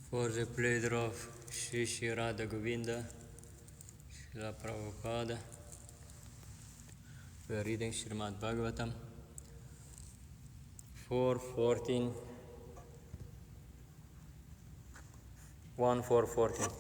For the pleasure of Sri Radha Govinda, Srila Prabhupada, we are reading Srimad-Bhagavatam 1.4.14.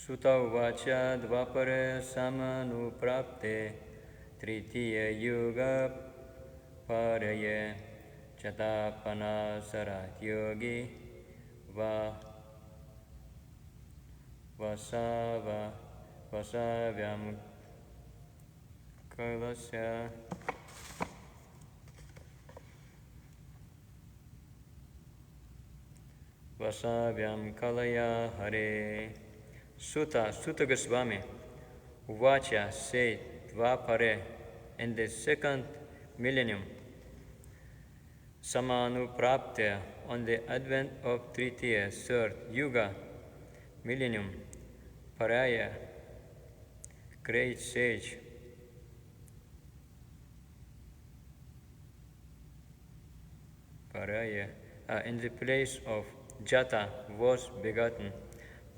Sutta Uvacha Dvapare Samanuprapte Tritiya Yuga Paraye Chatapana Sarat Yogi Vasavyam Kalasya Vasavyam Kalaya Hare. Sutta Goswami Uvacha said Dvapare in the second millennium, Samanuprapta on the advent of Tritiya, third Yuga millennium, Paraya, great sage, Paraya, in the place of Jata was begotten,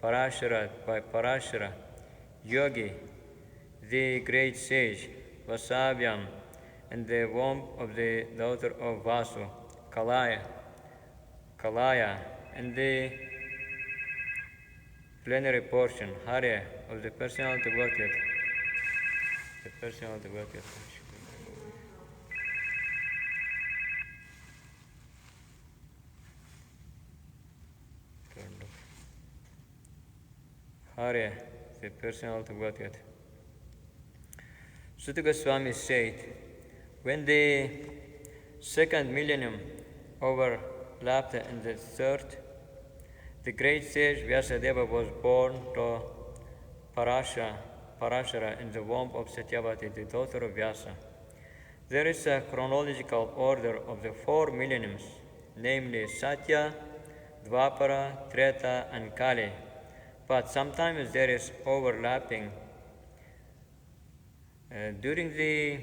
Parashara by Parashara, Yogi, the great sage, Vasavyam, in the womb of the daughter of Vasu, Kalaya, in the plenary portion, Hare, of the personality Godhead, the personality Godhead. Hare, the personality Godhead. Sutta Goswami said, when the second millennium overlapped in the third, the great sage Vyasadeva was born to Parashara in the womb of Satyavati, the daughter of Vyasa. There is a chronological order of the four millenniums, namely Satya, Dvapara, Treta, and Kali. But sometimes there is overlapping. During the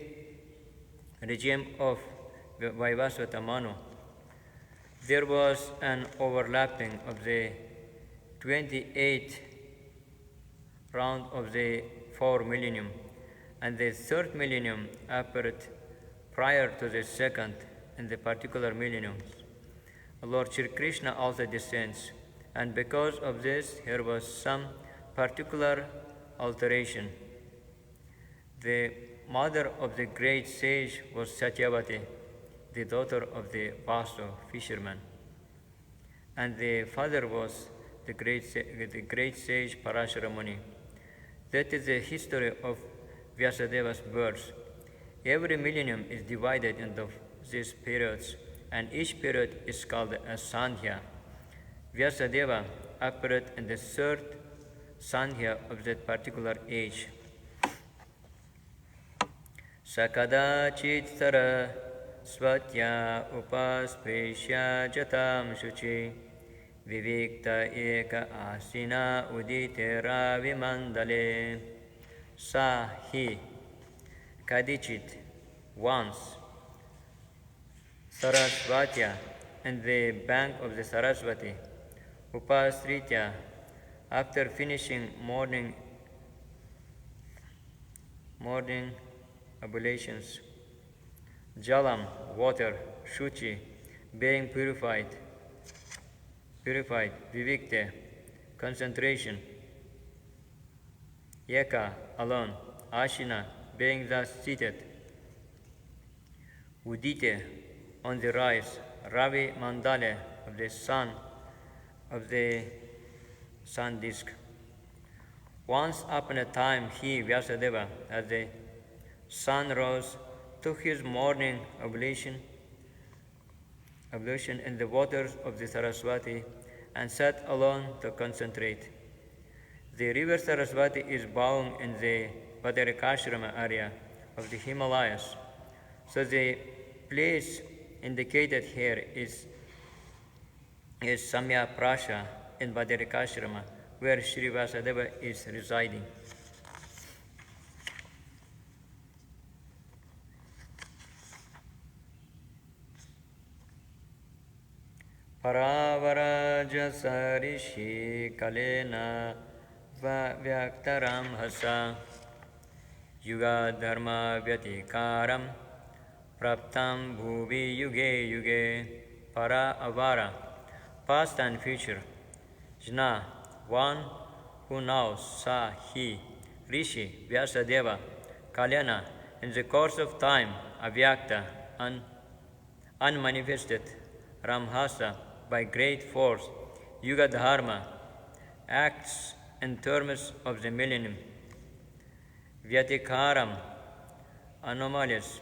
regime of Vaivasvata Manu, there was an overlapping of the 28th round of the four millennium, and the third millennium appeared prior to the second in the particular millenniums. Lord Sri Krishna also descends, and because of this, there was some particular alteration. The mother of the great sage was Satyavati, the daughter of the Vasu fisherman, and the father was the great sage Parashara Muni. That is the history of Vyasadeva's birth. Every millennium is divided into these periods, and each period is called a Sandhya. Vyasadeva appeared in the third Sandhya of that particular age. Sakadachit Sara Svatya Upaspeshya Jatam Shuchi Vivikta Eka Asina Udite Ravimandale. Sa he Kadichit once Sarasvatya in the bank of the Saraswati, Upasritya, after finishing morning ablutions, Jalam, water, Shuchi, being purified, Vivikte, concentration, Yeka, alone, Ashina, being thus seated, Udite, on the rise, Ravi Mandale, of the sun disk. Once upon a time, he, Vyasadeva, as the sun rose, took his morning ablution in the waters of the Saraswati and sat alone to concentrate. The river Saraswati is bound in the Badarikashrama area of the Himalayas, so the place indicated here is Samya Prasha in Badarikashrama, where Sri Vasudeva is residing. Paravaraja Sarishi Kalena Vyaktaram Hasa Yuga Dharma Vyatikaram Praptam Bhuvi Yuge Yuge Para Avara, past and future. Jna, one who knows, Sa, he, Rishi, Vyasadeva, Kalyana, in the course of time, Avyakta, unmanifested, Ramhasa, by great force, Yuga Dharma, acts in terms of the millennium, Vyatikaram, anomalous,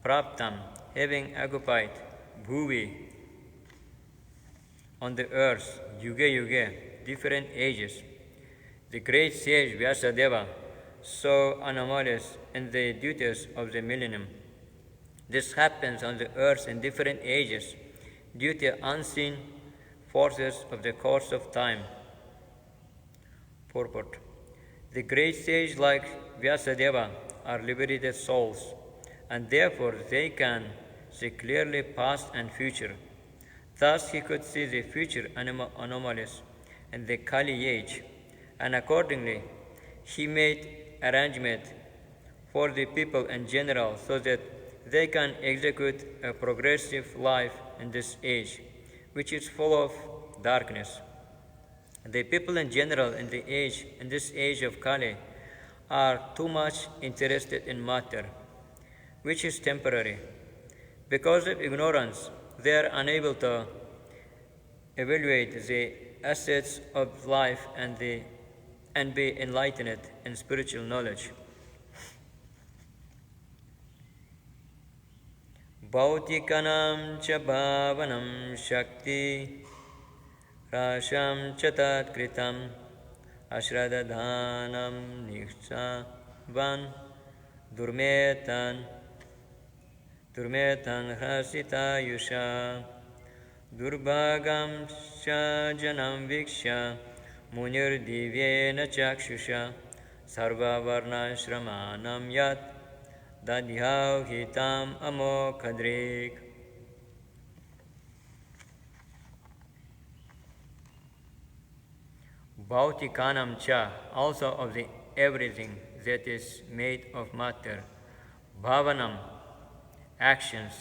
Praptam, having occupied, Bhuvi, on the earth, Yuga Yuga, different ages. The great sage Vyasadeva saw anomalies in the duties of the millennium. This happens on the earth in different ages due to unseen forces of the course of time. Purport. The great sage like Vyasadeva are liberated souls, and therefore they can see clearly past and future. Thus he could see the future anomalies in the Kali age, and accordingly he made arrangement for the people in general so that they can execute a progressive life in this age, which is full of darkness. The people in general in this age of Kali are too much interested in matter, which is temporary. Because of ignorance, they are unable to evaluate the assets of life and be enlightened in spiritual knowledge. Bhautikanam cha bhavanam shakti rasham cha tat kritam ashradadhanam niksavan durmetan hasita yusha durbhagam cha janam viksha munir divyena chakshusha sarva varna shramanam yat dadhyav hitam amokadrik. Bhautikanam cha, also of the everything that is made of matter. Bhavanam, actions.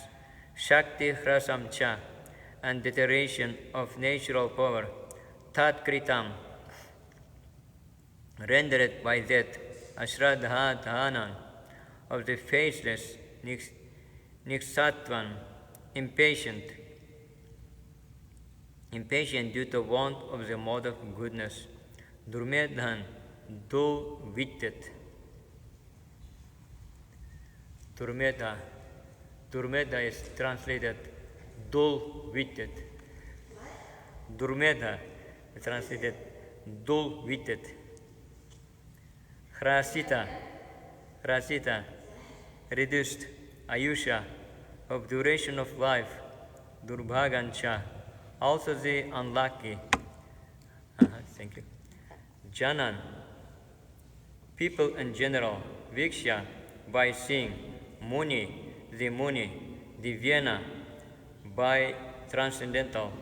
Shakti hrasam cha, and deterioration of natural power. Tat kritam, rendered by that. Ashradha dhanan, of the faceless. Niksatvan, impatient due to want of the mode of goodness. Durmedhan, dull-witted. Durmedha is translated dull-witted. Durmedha is translated dull-witted. Hrasita, reduced. Ayusha, of duration of life. Durbhagancha, also the unlucky. Thank you. Janan, people in general. Viksha, by seeing. Muni, Divyena, by transcendental.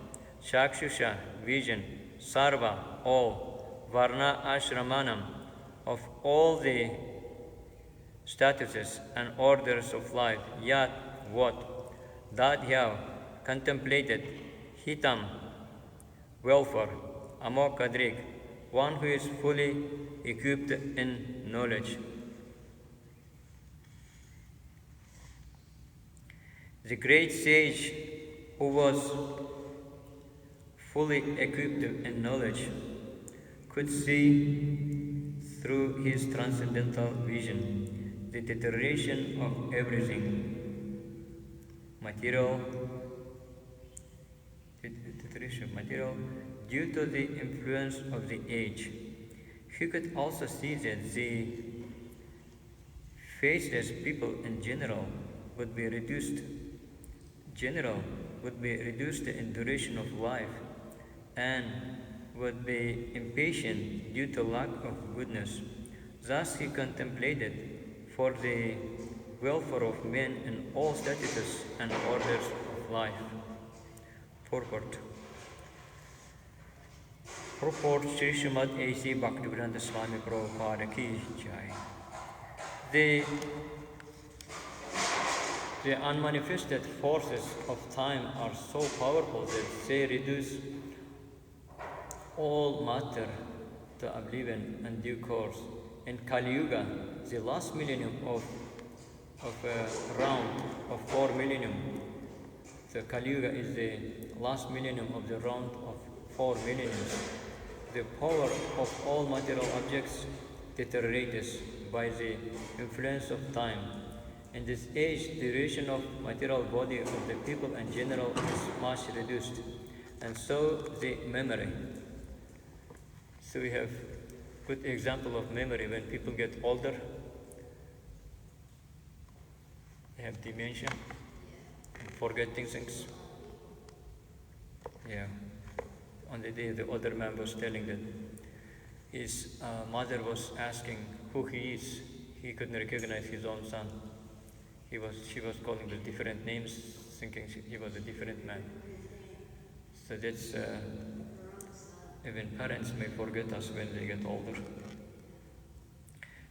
Chakshusha, vision. Sarva, all. Varna ashramanam, of all the statuses and orders of life. Yat, what? Dadhyav, contemplated. Hitam, welfare. Amokadrik, one who is fully equipped in knowledge. The great sage who was fully equipped in knowledge could see through his transcendental vision the deterioration of everything, material due to the influence of the age. He could also see that the faceless people in general would be reduced in duration of life, and would be impatient due to lack of goodness. Thus he contemplated for the welfare of men in all statuses and orders of life. Purport. Purport Sri Srimad A.C. Bhaktivedanta Svami Prabhupada Ki Jai. The unmanifested forces of time are so powerful that they reduce all matter to oblivion and due course. In Kali Yuga, the last millennium of a round of 4 millennium, the Kali Yuga is the last millennium of the round of 4 millenniums. The power of all material objects deteriorates by the influence of time. In this age, the duration of material body of the people in general is much reduced, and so the memory. So we have good example of memory. When people get older, they have dementia, forgetting things. Yeah. On the day the other man was telling that his mother was asking who he is. He couldn't recognize his own son. She was calling with different names, thinking he was a different man. So that's even parents may forget us when they get older.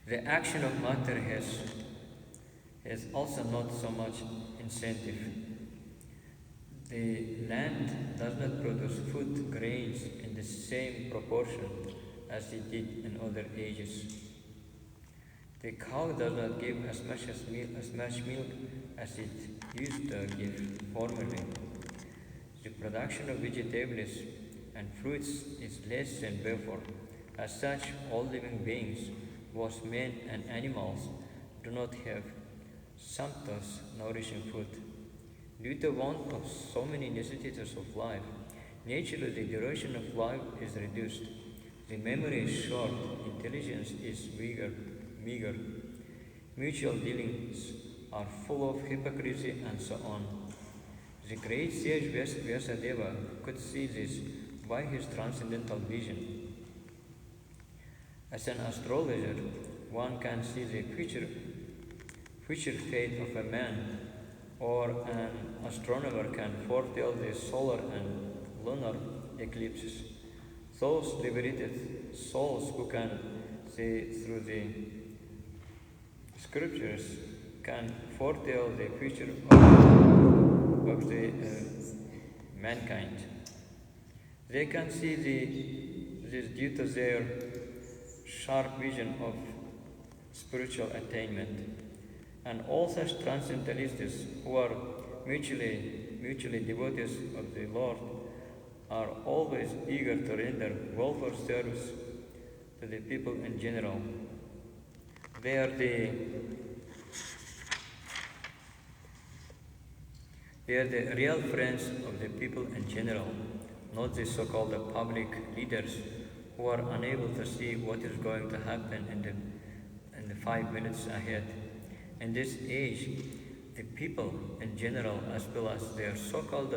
The action of matter has also not so much incentive. The land does not produce food grains in the same proportion as it did in other ages. The cow does not give as much milk as it used to give formerly. The production of vegetables and fruits is less than before. As such, all living beings, both men and animals, do not have sumptuous, nourishing food. Due to want of so many necessities of life, naturally the duration of life is reduced. The memory is short, intelligence is meager. Mutual dealings are full of hypocrisy and so on. The great sage Vyasadeva could see this by his transcendental vision. As an astrologer, one can see the future fate of a man, or an astronomer can foretell the solar and lunar eclipses. Those liberated souls who can see through the scriptures can foretell the future of the mankind. They can see this due to their sharp vision of spiritual attainment. And all such transcendentalists who are mutually devotees of the Lord are always eager to render welfare service to the people in general. They are the real friends of the people in general, not the so-called public leaders who are unable to see what is going to happen in the 5 minutes ahead. In this age, the people in general, as well as their so-called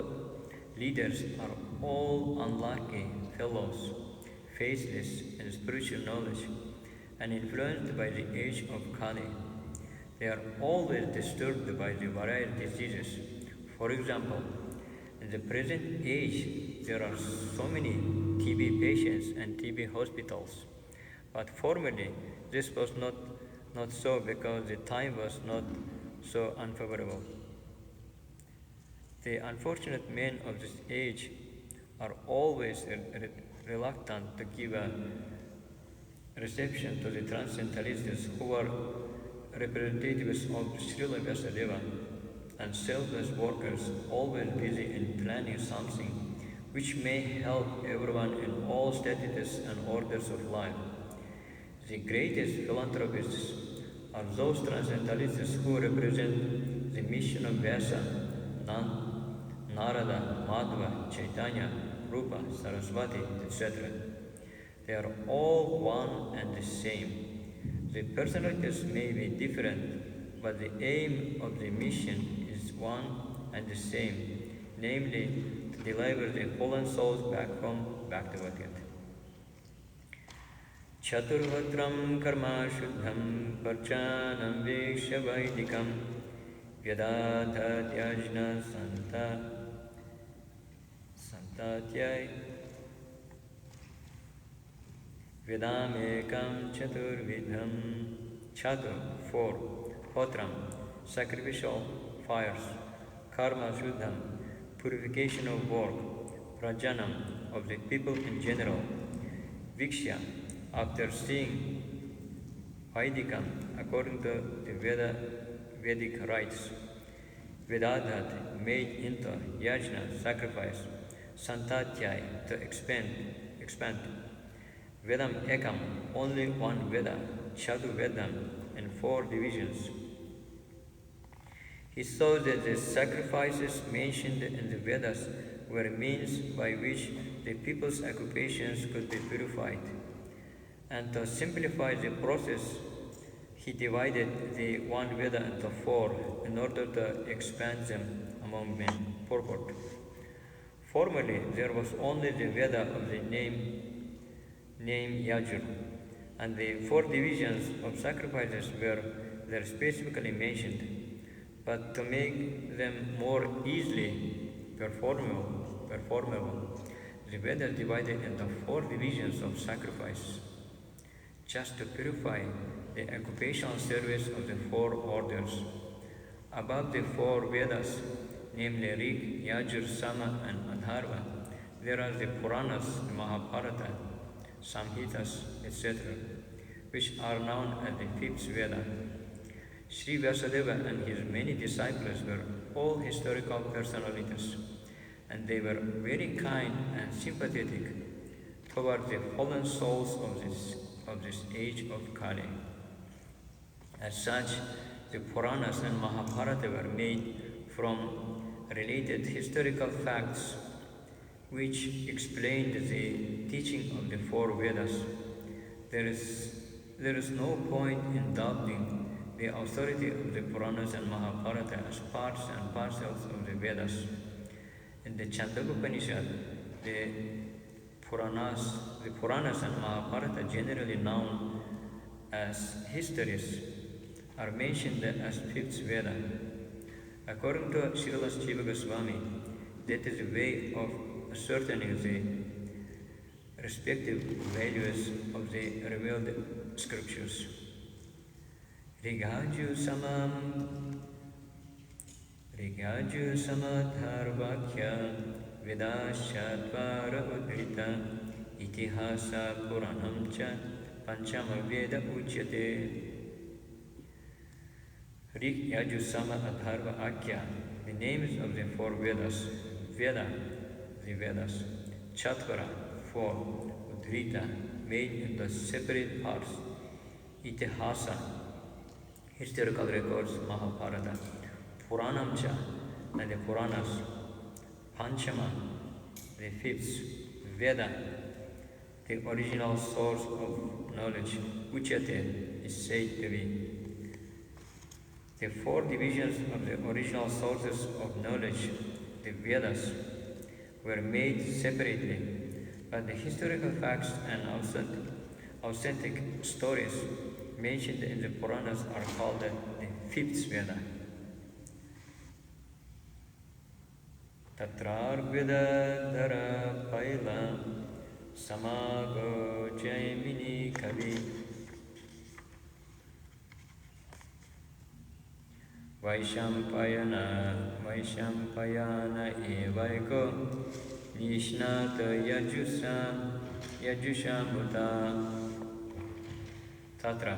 leaders, are all unlucky fellows, faithless in spiritual knowledge, and influenced by the age of Kali. They are always disturbed by the various diseases. For example, in the present age, there are so many TB patients and TB hospitals, but formerly this was not so, because the time was not so unfavorable. The unfortunate men of this age are always reluctant to give a reception to the transcendentalists who are representatives of Srila Vyasadeva, and selfless workers always busy in planning something which may help everyone in all statuses and orders of life. The greatest philanthropists are those transcendentalists who represent the mission of Vyasa, Narada, Madhva, Chaitanya, Rupa, Saraswati, etc. They are all one and the same. The personalities may be different, but the aim of the mission is one and the same, namely to deliver the fallen souls back home, back to Bhaktivedanta. Chaturvatram karma shuddham parchanam vikshya vaidikam vyadadhadyajna santatyai Vedamekam chaturvidham chatur, 4, hotram, sacrificial fires, karma shuddham, purification of work, prajanam, of the people in general, vikshya, after seeing, vaidikam, according to the Vedic rites, vedadhat, made into, yajna, sacrifice, santatyai, to expand, Vedam ekam, only one Veda, Chadu Vedam, and 4 divisions. He saw that the sacrifices mentioned in the Vedas were means by which the people's occupations could be purified. And to simplify the process, he divided the one Veda into 4 in order to expand them among men. Purport. Formerly, there was only the Veda of the name Yajur, and the 4 divisions of sacrifices were there specifically mentioned, but to make them more easily performable, the Vedas divided into 4 divisions of sacrifice, just to purify the occupational service of the 4 orders. Above the 4 Vedas, namely Rig, Yajur, Sama, and Adharva, there are the Puranas, the Mahabharata, Samhitas, etc., which are known as the 5th Veda. Sri Vyasadeva and his many disciples were all historical personalities, and they were very kind and sympathetic toward the fallen souls of this age of Kali. As such, the Puranas and Mahabharata were made from related historical facts which explained the teaching of the 4 Vedas. There is no point in doubting the authority of the Puranas and Mahabharata as parts and parcels of the Vedas. In the Chandogya the Puranas and Mahabharata, generally known as histories, are mentioned as 5th Veda. According to Srila Srimad A.C, that is a way of ascertaining the respective values of the revealed scriptures. Rigaju samadharvakya vedashatvara udhrita itihasa puranam cha panchama veda uchyate. Rig, Yaju, Sama, Adharva, Akya, the names of the 4 Vedas. Veda, the Vedas. Chatvara, 4. Udhrita, made into separate parts. Itihasa, historical records, Mahabharata. Puranamcha, and the Puranas. Panchama, the 5th. Veda, the original source of knowledge. Uchyate is said to be. The 4 divisions of the original sources of knowledge, the Vedas, were made separately, but the historical facts and authentic stories mentioned in the Puranas are called the 5th Veda. Tatrar Veda Dhara Paila Samago Jaimini Kavi Vaishampayana evaiko Nishnata Yajusha Muta Tatra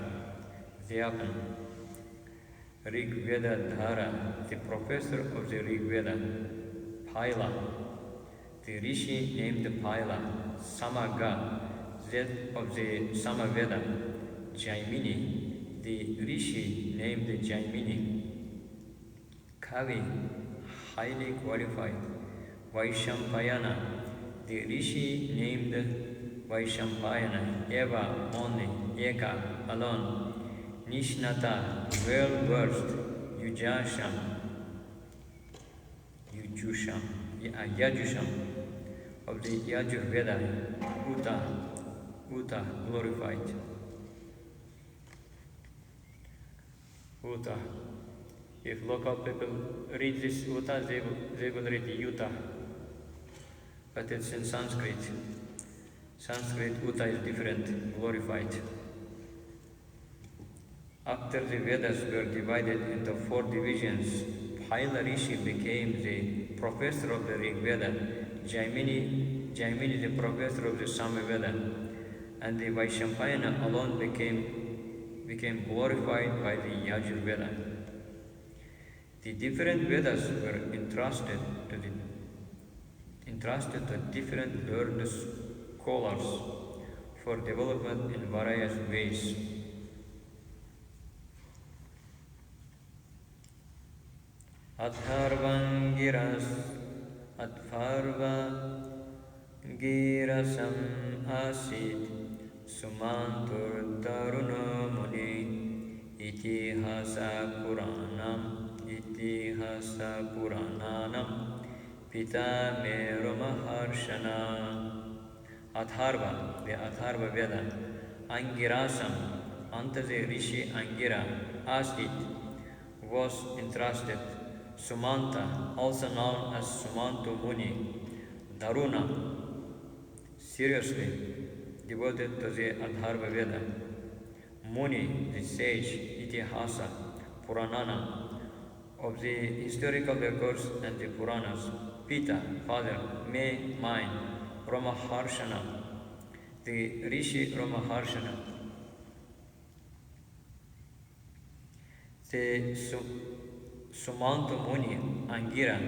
Dhyapan Rig Veda Dhara, the professor of the Rig Veda. Paila, the Rishi named Paila. Samaga, that of the Samaveda. Jaimini, the Rishi named Jaimini. Kavi, highly qualified. Vaishampayana, the Rishi named Vaishampayana. Eva, only. Eka, alone. Nishnata, well versed. Yajusham, of the Yajurveda. Uta, Uta, glorified. Uta. If local people read this Uta, they will read Yuta. But it's in Sanskrit. Sanskrit Uta is different, glorified. After the Vedas were divided into 4 divisions, Paila Rishi became the professor of the Rig Veda, Jaimini the professor of the Samaveda, and the Vaishampayana alone became glorified by the Yajurveda. The different Vedas were entrusted to different learned scholars for development in various ways. Adharvam girasam asid sumantur taruna muni itihasa purananam pita mero maharshana. Adharva, the Adharva Veda, Angirasam, unto the Rishi Angira, Asit, was entrusted. Sumanta, also known as Sumanto Muni, Daruna, seriously devoted to the Adharva Veda. Muni, the sage, Itihasa, Puranana, of the historical records and the Puranas. Pita, father, me, mine, Ramaharshana, the Rishi Ramaharshana. The Sumanta Muni, Angira,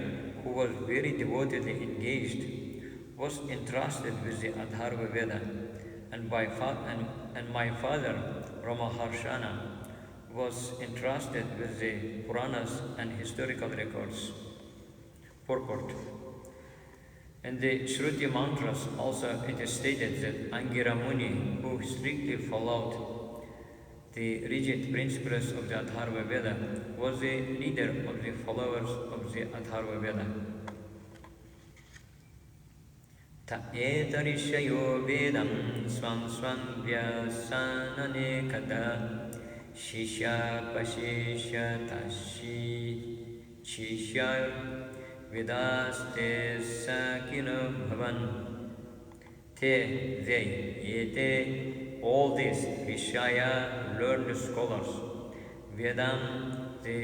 who was very devotedly engaged, was entrusted with the Adharva Veda, and my father, Ramaharshana, was entrusted with the Puranas and historical records. Purport. In the Shruti mantras also it is stated that Angira Muni, who strictly followed the rigid principles of the Adharva Veda, was the leader of the followers of the Adharva Veda. Ta etarishayo vedam swam vyasanane kada shishya pashisha tashi shishya Vedaste sakina bhavan. Te, they, yete, all these Vishaya learned scholars. Vedam, the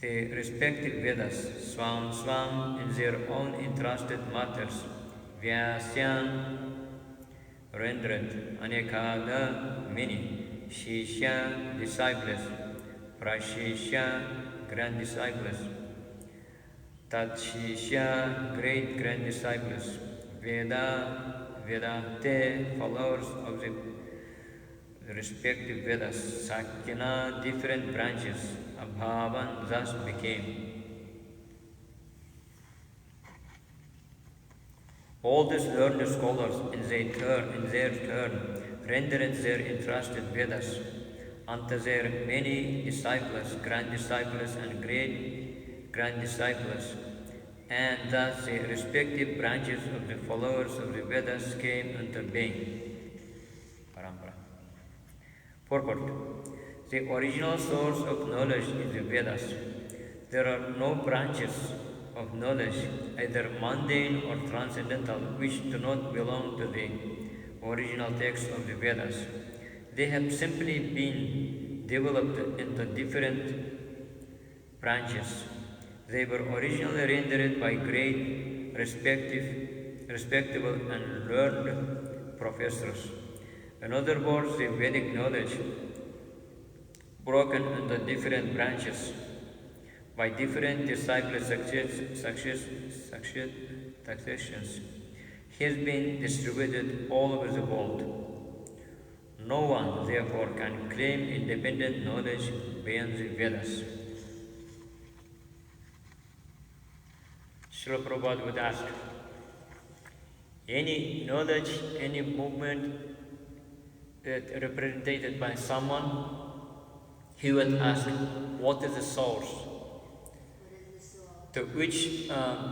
respective Vedas, Swam, in their own entrusted matters. Vyasyan, rendered, Anekada, many. Shishya, disciples. Prashishya, grand disciples. Tatshishya, great grand disciples. Vedante, followers of the respective Vedas. Sakina, different branches. Abhavan thus became. All these learned scholars in their turn rendered their entrusted Vedas unto their many disciples, grand disciples and great grand disciples, and thus the respective branches of the followers of the Vedas came into being. Parampara. Purport. The original source of knowledge is the Vedas. There are no branches of knowledge, either mundane or transcendental, which do not belong to the original text of the Vedas. They have simply been developed into different branches. They were originally rendered by great, respectable and learned professors. In other words, the Vedic knowledge, broken into different branches by different disciple successions, has been distributed all over the world. No one, therefore, can claim independent knowledge beyond the Vedas. Srila Prabhupada would ask, any knowledge, any movement that represented by someone, he would ask, what is the source? To which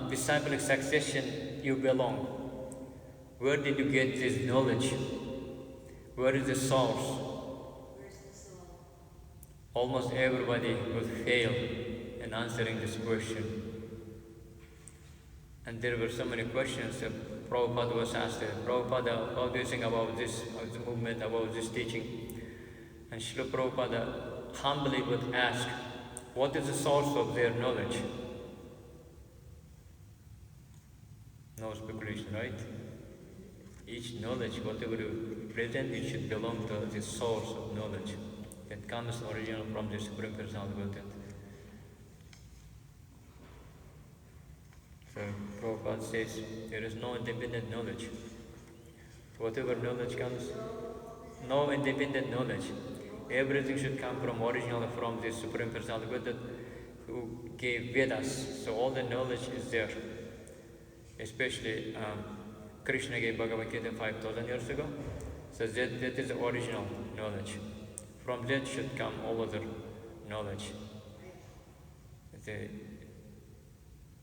disciplic succession you belong? Where did you get this knowledge? Where is the source? Almost everybody will fail in answering this question. And there were so many questions that Prabhupada was asked. Prabhupada, how do you think about this movement, about this teaching? And Srila Prabhupada humbly would ask, what is the source of their knowledge? No speculation, right? Each knowledge, whatever you present, it should belong to the source of knowledge that comes original from the Supreme Personality of Godhead. So Prabhupada says there is no independent knowledge. Whatever knowledge comes, no independent knowledge. Everything should come from original, from the Supreme Personality of Godhead who gave Vedas. So all the knowledge is there. Especially Krishna gave Bhagavad Gita 5,000 years ago. So that is the original knowledge. From that should come all other knowledge.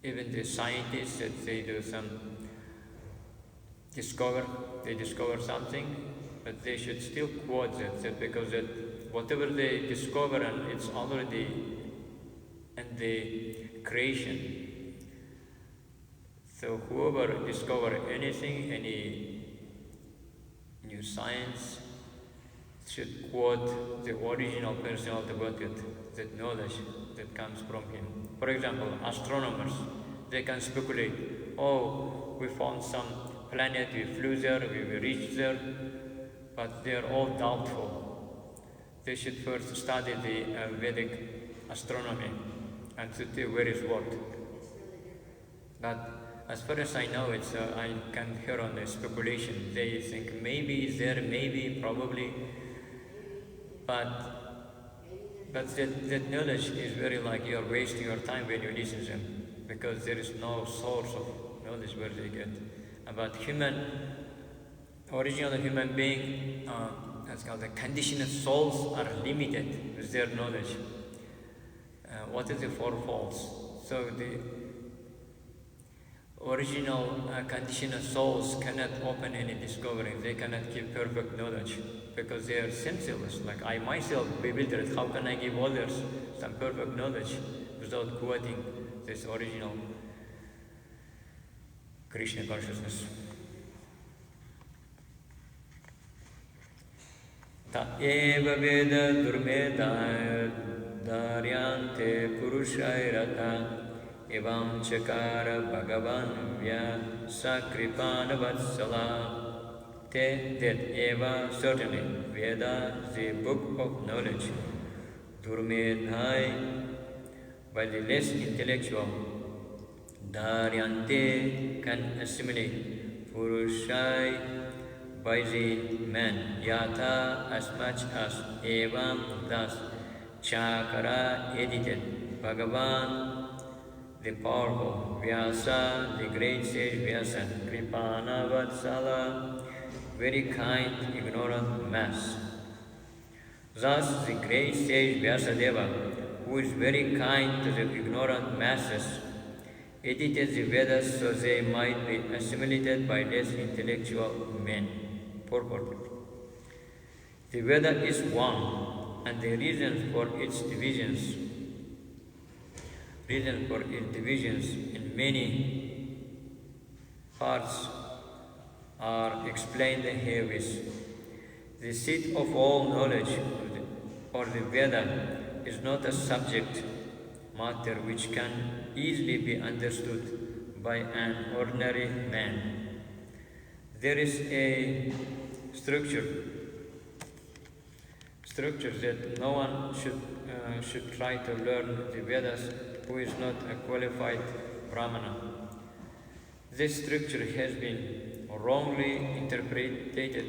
Even the scientists, that they do some they discover something, but they should still quote that because that whatever they discover, and it's already in the creation. So whoever discover anything, any new science, should quote the original personality of Godhead, that knowledge that comes from him. For example, astronomers, they can speculate, oh, we found some planet, we flew there, we reached there, but they are all doubtful. They should first study the Vedic astronomy and to see where is what. But as far as I know, it's I can hear on the speculation. They think maybe it's there, maybe, probably, but that knowledge is very like you are wasting your time when you listen to them, because there is no source of knowledge where they get. About original human being, that's called the conditioned souls are limited with their knowledge. What is the four faults? So the original conditioned souls cannot open any discovery. They cannot give perfect knowledge because they are senseless. Like I myself bewildered. How can I give others some perfect knowledge without quoting this original Krishna consciousness? Ta eva veda durmeda daryante purushairata evam chakara bhagavan vya sakripana vatsala. Te that eva, certainly, Veda, the book of knowledge, durmedhai, by the less intellectual, daryante, can assimilate, purushai, by the man, yata, as much as, evam, thus, chakara, edited, Bhagavan, the powerful, Vyasa, the great sage Vyasa, Kripana Vatsala, very kind, ignorant mass. Thus, the great sage Vyasadeva, who is very kind to the ignorant masses, edited the Vedas so they might be assimilated by less intellectual men. Purport. The Veda is one, and the reasons for its divisions in many parts are explained herewith. The seat of all knowledge, or the Veda, is not a subject matter which can easily be understood by an ordinary man. There is a structure that no one should try to learn the Vedas who is not a qualified Brahmana. This structure has been wrongly interpreted.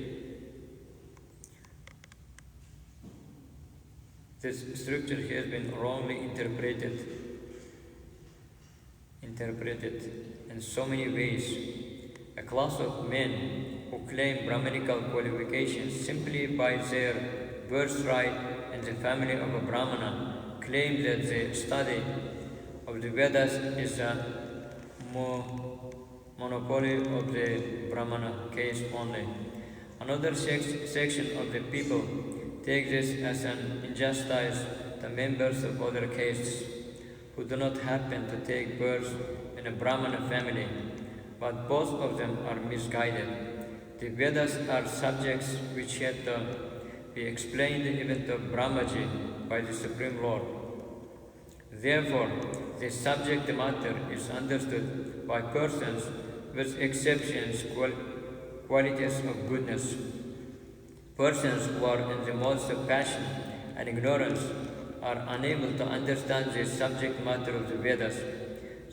In so many ways. A class of men who claim Brahmanical qualifications simply by their birthright in the family of a Brahmana claim that the study of the Vedas is a monopoly of the Brahmana caste only. Another section of the people takes this as an injustice to members of other castes who do not happen to take birth in a Brahmana family, but both of them are misguided. The Vedas are subjects which had to be explained even to Brahmaji by the Supreme Lord. Therefore, the subject matter is understood by persons with exceptions, qualities of goodness. Persons who are in the modes of passion and ignorance are unable to understand the subject matter of the Vedas.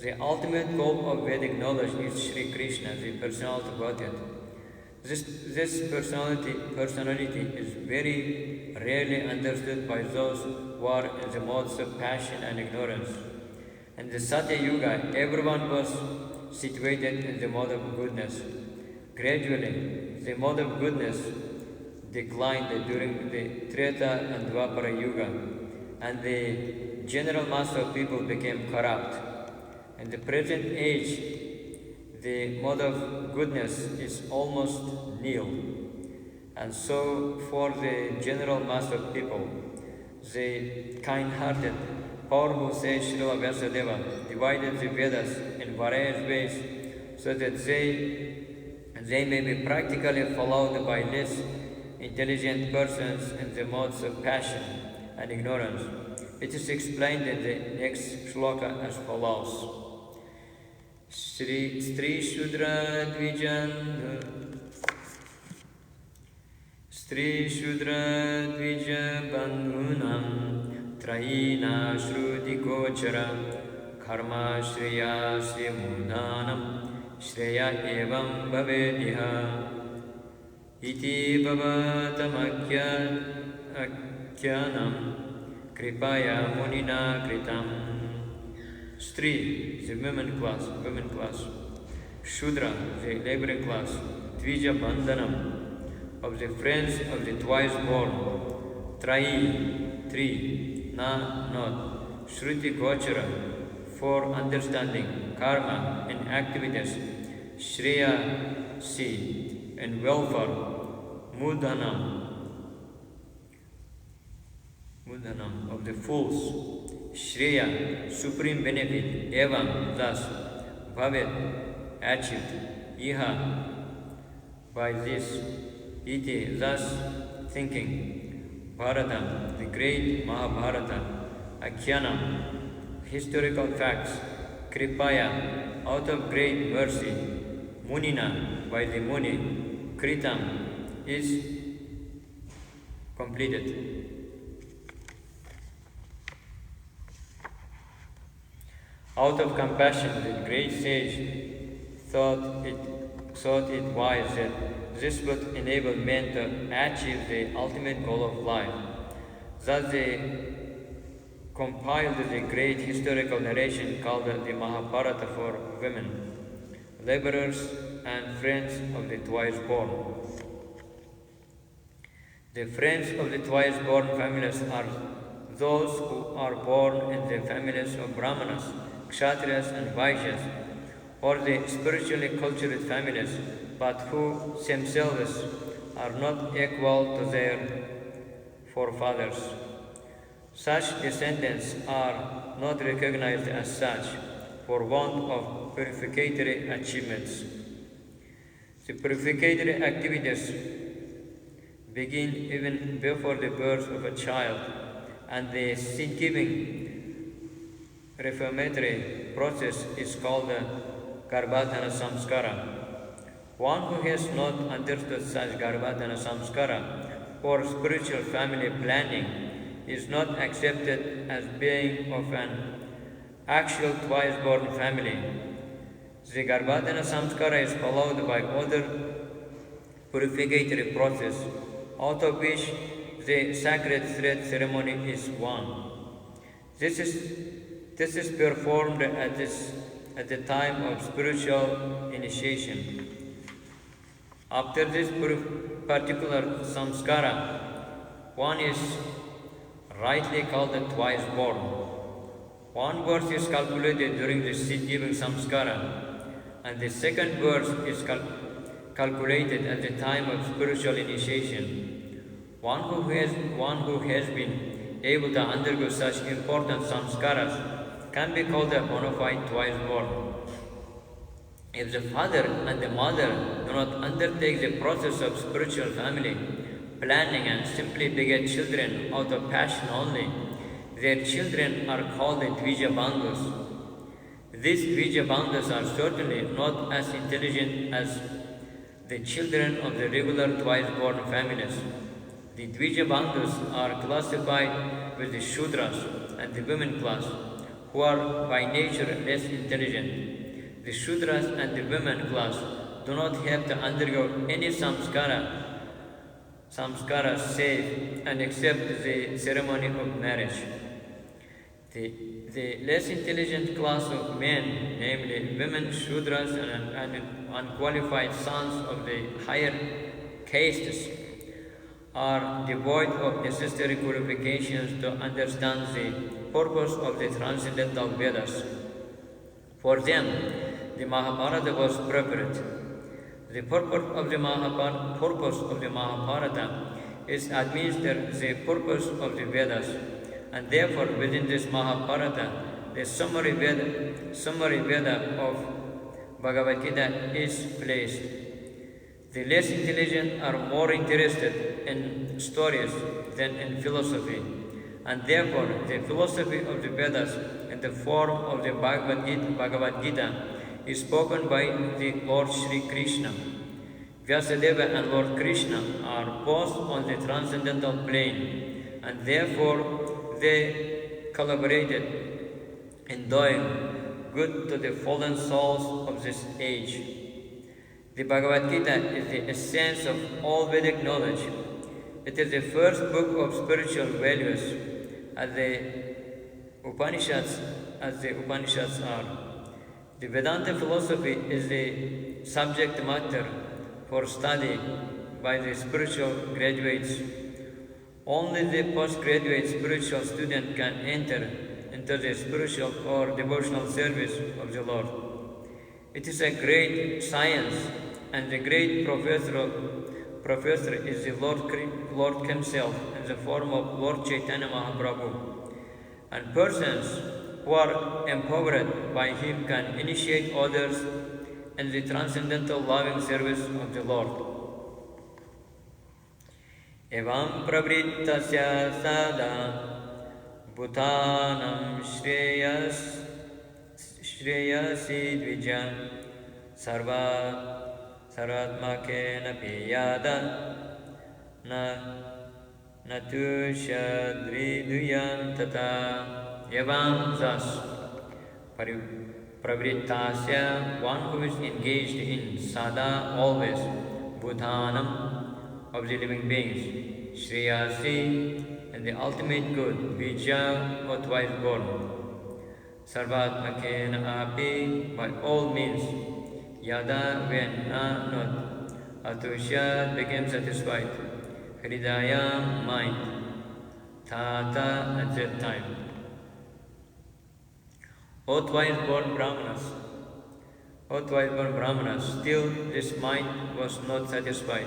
The ultimate goal of Vedic knowledge is Sri Krishna, the personality of Godhead. This personality is very rarely understood by those who are in the modes of passion and ignorance. In the Satya Yuga, everyone was situated in the mode of goodness. Gradually, the mode of goodness declined during the Treta and Dwapara Yuga, and the general mass of people became corrupt. In the present age, the mode of goodness is almost nil, and so for the general mass of people, the kind-hearted, powerful sage Srila Vyasadeva divided the Vedas in various ways so that they may be practically followed by less intelligent persons in the modes of passion and ignorance. It is explained in the next shloka as follows. Sri Shudra Dvija Bandhunam Traina Shruti Gochara Karma Shreya Simudanam Shreya Evam Bhavediha Iti Bhavatam Akyanam Kripaya Munina Kritam. Stri, the women class. Shudra, the laboring class. Dvija Bandhanam, of the friends of the twice born. Trai, three. Na, not. Shruti Gochara, for understanding. Karma, in activities. Shreya, see, in welfare. Mudhanam, of the fools. Shreya, supreme benefit. Evam, thus. Bhavet, achieved. Iha, by this. Iti, thus, thinking. Bharatam, the great Mahabharata. Akhyanam, historical facts. Kripaya, out of great mercy. Munina, by the Muni. Kritam, is completed. Out of compassion, the great sage thought it wise that this would enable men to achieve the ultimate goal of life. Thus they compiled the great historical narration called the Mahabharata for women, laborers and friends of the twice born. The friends of the twice born families are those who are born in the families of Brahmanas, Kshatriyas and Vaishyas, or the spiritually cultured families, but who themselves are not equal to their forefathers. Such descendants are not recognized as such for want of purificatory achievements. The purificatory activities begin even before the birth of a child, and the seed-giving reformatory process is called the Garbhadhana Samskara. One who has not understood such Garbhadhana Samskara or spiritual family planning is not accepted as being of an actual twice-born family. The Garbhadhana Samskara is followed by other purificatory process, out of which the sacred thread ceremony is one. This is performed at the time of spiritual initiation. After this particular samskara, one is rightly called the twice born. One birth is calculated during the seed-giving samskara, and the second verse is calculated at the time of spiritual initiation. One who has been able to undergo such important samskaras can be called a bona fide twice born. If the father and the mother do not undertake the process of spiritual family planning and simply beget children out of passion only, their children are called the Dvija Bandhus. These Dvija Bandhus are certainly not as intelligent as the children of the regular twice-born families. The Dvija Bandhus are classified with the Shudras and the women class, who are by nature less intelligent. The Shudras and the women class do not have to undergo any samskara save and accept the ceremony of marriage. The less intelligent class of men, namely women, Shudras, and unqualified sons of the higher castes, are devoid of necessary qualifications to understand the purpose of the transcendental Vedas. For them, the Mahabharata was prepared. The purpose of the Mahabharata is administer the purpose of the Vedas, and therefore within this Mahabharata, the summary Veda of Bhagavad Gita is placed. The less intelligent are more interested in stories than in philosophy, and therefore the philosophy of the Vedas in the form of the Bhagavad Gita is spoken by the Lord Sri Krishna. Vyasadeva and Lord Krishna are both on the transcendental plane, and therefore they collaborated in doing good to the fallen souls of this age. The Bhagavad Gita is the essence of all Vedic knowledge. It is the first book of spiritual values, as the Upanishads are. The Vedanta philosophy is the subject matter for study by the spiritual graduates. Only the postgraduate spiritual student can enter into the spiritual or devotional service of the Lord. It is a great science, and the great professor is the Lord Himself in the form of Lord Chaitanya Mahaprabhu. And persons who are empowered by Him can initiate others in the transcendental loving service of the Lord. Evam pravrittasya sada bhutanam shreyasi dvija saratmakena piyada natushadriduyam tata. Evam thus pravrittasya, one who is engaged in sada, always, bhutanam, of the living beings, shreyasi, and the ultimate good, bija, or twice born, sarvatmakena api, by all means, yada, when, not, atusha, became satisfied, hridaya, mind, tata, at that time. O twice born Brahmanas, still this mind was not satisfied,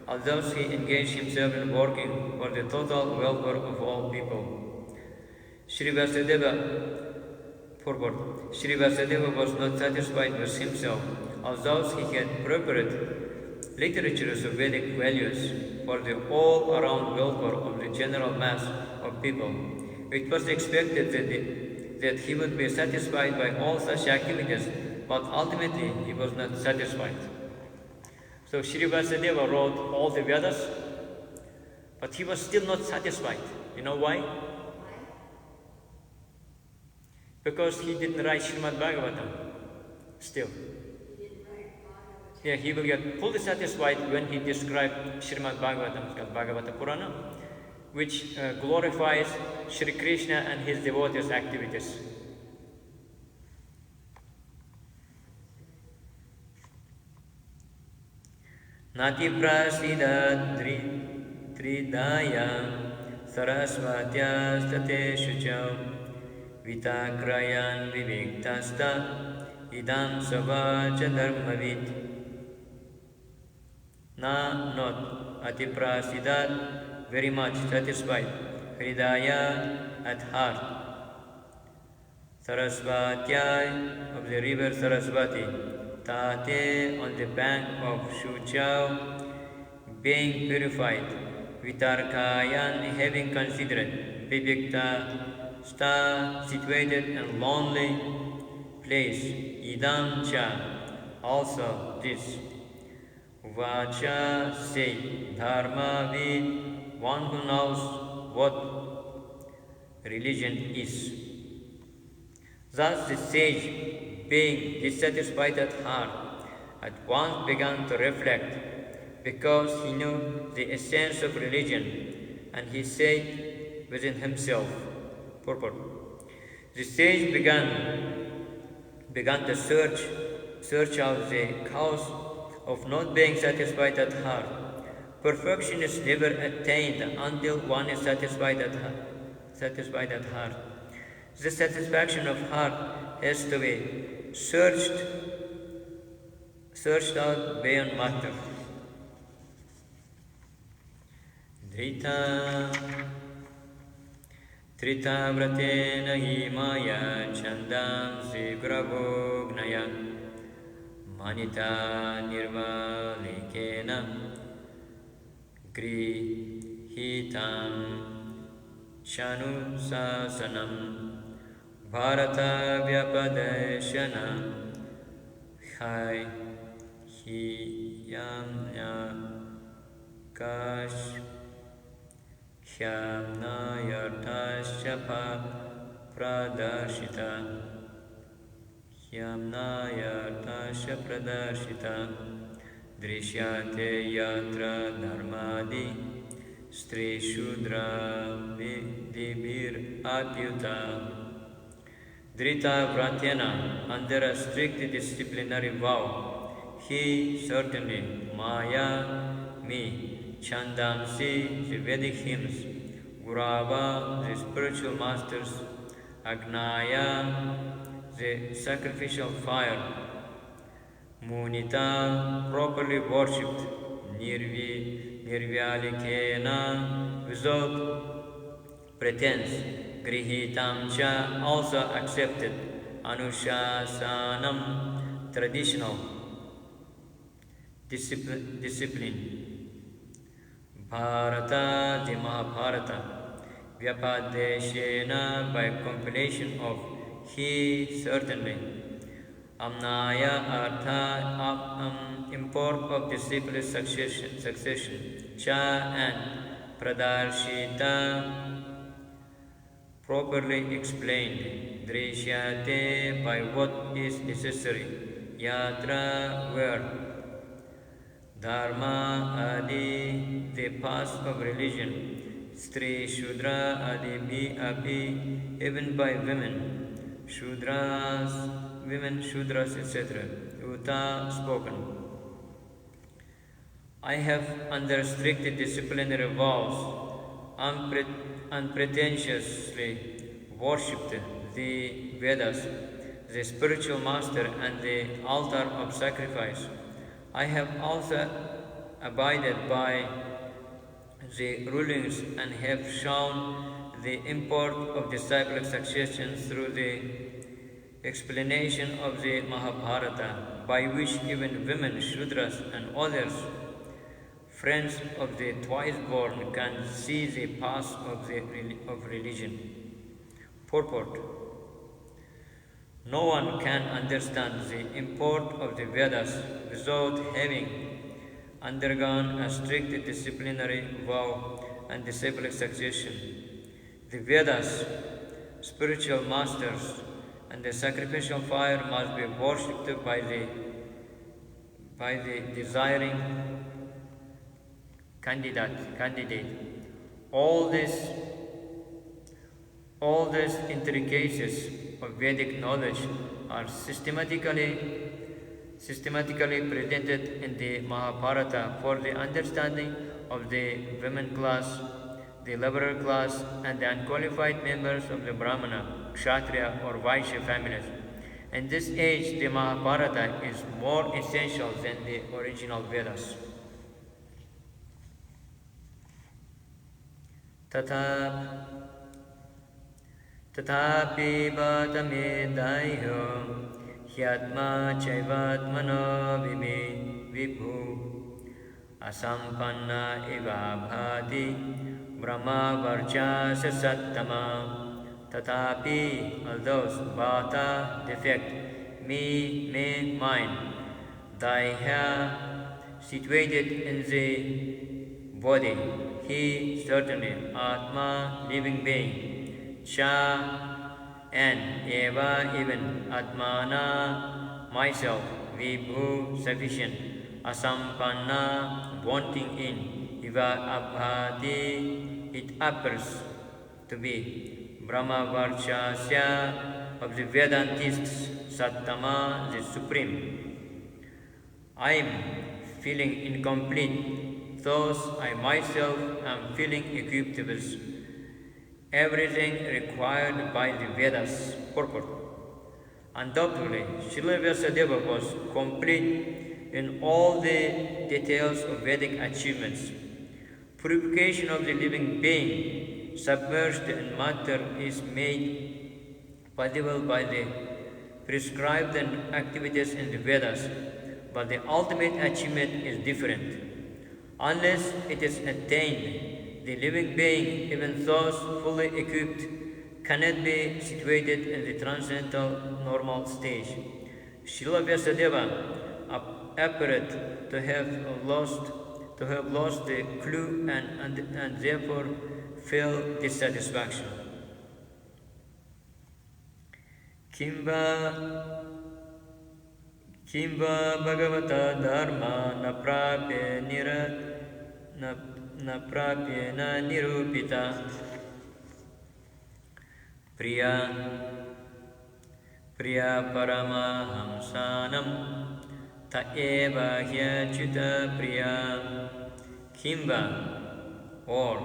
although he engaged himself in working for the total welfare of all people. Sri Vyasadeva was not satisfied with himself, although he had prepared literatures of Vedic values for the all-around welfare of the general mass of people. It was expected that he would be satisfied by all such activities, but ultimately he was not satisfied. So Sri Vyasadeva wrote all the Vedas, but he was still not satisfied. You know why? Because he didn't write Srimad-Bhagavatam still. Yeah, he will get fully satisfied when he described Srimad-Bhagavatam, called Bhagavata Purana, which glorifies Sri Krishna and his devotees' activities. Nati prasida tridaya sarasvatya state shucham vitakrayan viviktasta idam savacha dharmavit. Na, not atiprasidat, very much satisfied. Hridaya, at heart. Sarasvatyai, of the river Sarasvati. Tate, on the bank of Shuchao, being purified. Vitarkayan, having considered. Bibhikta, sta, situated in lonely place. Idam cha, also this. Vacha, say. Dharma, vid, one who knows what religion is. Thus the sage, being dissatisfied at heart, at once began to reflect, because he knew the essence of religion, and he said within himself, purport. The sage began to search out the cause of not being satisfied at heart. Perfection is never attained until one is satisfied at heart. The satisfaction of heart has to be searched out beyond matter. Trita vratena hi maya chandam sigravo gnaya manita nirvalikena grihitam chanusasanam Bharata vyapadeshana hai hiyamya kash hyamnayartashapa pradarshita drishyate yatra dharmadi stri shudra vidibir apyuta. Drita Vratyana, under a strict disciplinary vow, he certainly, Maya, me, Chandamsi, the Vedic hymns, Gurava, the spiritual masters, Agnaya, the sacrificial fire, Munita, properly worshipped, Nirvyalikena, without pretense, Grihitam cha, also accepted. Anushasanam, traditional discipline. Bharata, the Mahabharata. Vyapadeshena, by compilation of he, certainly. Amnaya, artha, import of disciple succession. Cha and pradarshita, properly explained. Drishyate, by what is necessary. Yatra, where. Dharma, adi, the path of religion. Stri, shudra, adi, bi, api, even by women. Shudras, women, shudras, etc. Uta, spoken. I have, under strict disciplinary vows, unpretentiously worshipped the Vedas, the spiritual master, and the altar of sacrifice. I have also abided by the rulings and have shown the import of disciplic succession through the explanation of the Mahabharata, by which even women, Shudras, and others, friends of the twice-born, can see the path of religion. Purport. No one can understand the import of the Vedas without having undergone a strict disciplinary vow and disciplic succession. The Vedas, spiritual masters, and the sacrificial fire must be worshipped by the desiring candidate. All these intricacies of Vedic knowledge are systematically presented in the Mahabharata for the understanding of the women class, the liberal class, and the unqualified members of the Brahmana, Kshatriya, or Vaishya families. In this age, the Mahabharata is more essential than the original Vedas. Tatapi Bhatamedaiho Hyatma Chaivatmano Vibhu Asampanna Iva Bhati Brahma Varchasa Sattama. Tatapi, although Bhata, defect, me, mine, Daiha, situated in the body, he, certainly, Atma, living being, Cha, and Eva, even, Atmana, myself, Vibhu, sufficient, Asampanna, wanting in, Iva Abhati, it appears to be, Brahma Varchasya, of the Vedantists, Sattama, the Supreme. I am feeling incomplete, thus I myself am feeling equipped with everything required by the Vedas. Purport. Undoubtedly, Srila Vyasadeva was complete in all the details of Vedic achievements. Purification of the living being submerged in matter is made possible by the prescribed activities in the Vedas, but the ultimate achievement is different. Unless it is attained, the living being, even those fully equipped, cannot be situated in the transcendental normal stage. Srila Vyasadeva appeared to have lost the clue and therefore felt dissatisfaction. Kimva Bhagavata Dharma na prapye na nirupita Priya Paramahamsanam Ta eva hyachuta priya Kimva or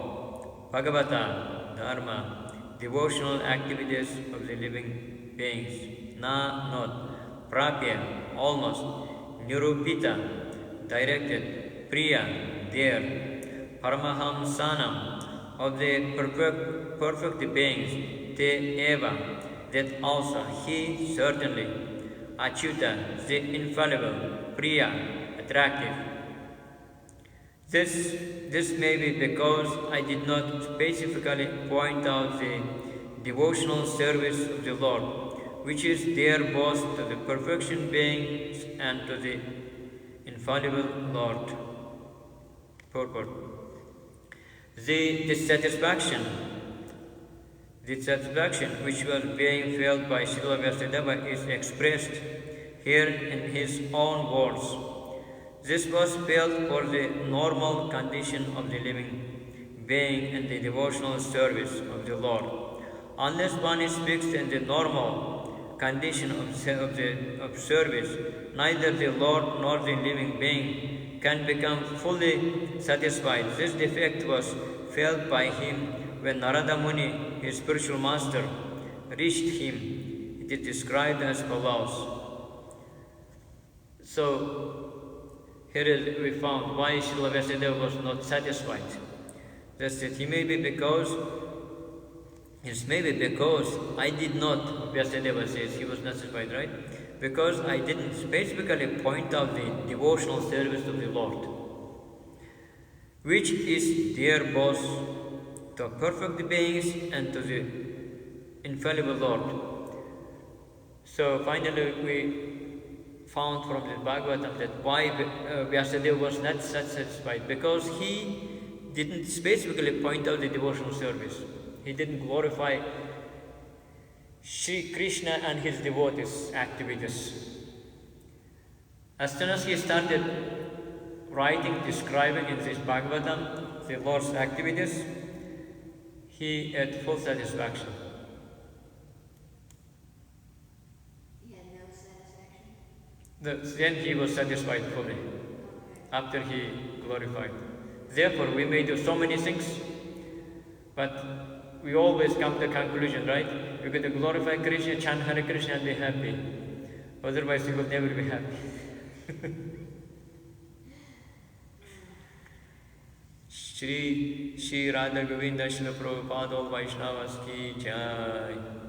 Bhagavata, Dharma, devotional activities of the living beings. Not. Prapya, almost. Nirupita, directed. Priya, dear. Paramahamsanam, of the perfect beings. Te eva, that also. He, certainly. Achyuta, the infallible. Priya, attractive. This may be because I did not specifically point out the devotional service of the Lord, which is dear both to the perfection beings and to the infallible Lord. Purport. The dissatisfaction which was being felt by Srila Vyasadeva is expressed here in his own words. This was felt for the normal condition of the living being in the devotional service of the Lord. Unless one is fixed in the normal condition of service, neither the Lord nor the living being can become fully satisfied. This defect was felt by him when Narada Muni, his spiritual master, reached him. It is described as follows. So, here we found why Srila Vyasadeva was not satisfied. That's it. It may be because I did not, Vyasadeva says, he was not satisfied, right? Because I didn't specifically point out the devotional service of the Lord, which is dear both to perfect beings and to the infallible Lord. So finally we found from the Bhagavatam that why Vyasadeva was not satisfied, because he didn't specifically point out the devotional service. He didn't glorify Sri Krishna and his devotees' activities. As soon as he started writing, describing in this Bhagavatam the Lord's activities, he had full satisfaction. Then he was satisfied fully after he glorified. Therefore, we may do so many things, but we always come to the conclusion, right? We're going to glorify Krishna, chant Hare Krishna, and be happy. Otherwise, you will never be happy. Sri Radha Govinda Shila Prabhupada Vaishnavas ki jai.